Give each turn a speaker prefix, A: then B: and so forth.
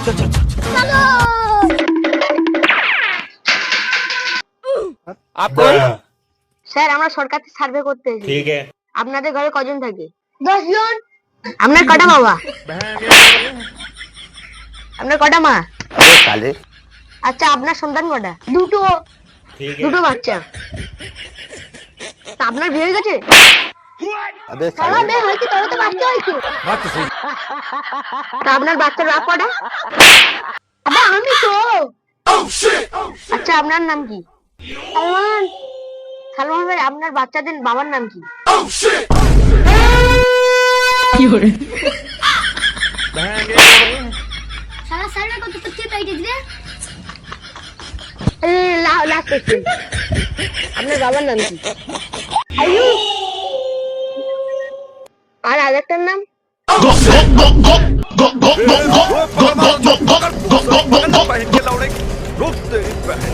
A: চলো।
B: आपको
C: স্যার আমরা সরকার থেকে সার্ভে করতে এসেছি।
B: ठीक है
C: আপনাদের ঘরে কজন থাকে?
A: 10 জন।
C: আপনার কটা বাবা? আপনার কটা মা?
B: साले
C: আচ্ছা আপনার সন্তান কটা?
A: দুটো।
B: ठीक
C: দুটো বাচ্চা। তা আপনার বিয়ে হয়ে গেছে?
B: अबे
A: সালা মেয়ে হয়েছে, তোর তো বাচ্চা হয়েছে।
B: बात तो सही
C: তা আপনার বাচ্চার বাপ কটা?
A: আবার আমি তো
C: আচ্ছা আপনার নাম কি?
A: সালমান।
C: সালমান ভাই আপনার বাচ্চাদের বাবার নাম কি?
A: সালা সালমান কত তো চেপে আইতে দিলে।
C: লাস্ট কোশ্চেন, আপনার বাবার নাম কি?
A: আয়ুব।
C: আর আরেকটার নাম?
D: रोक तेरी बहन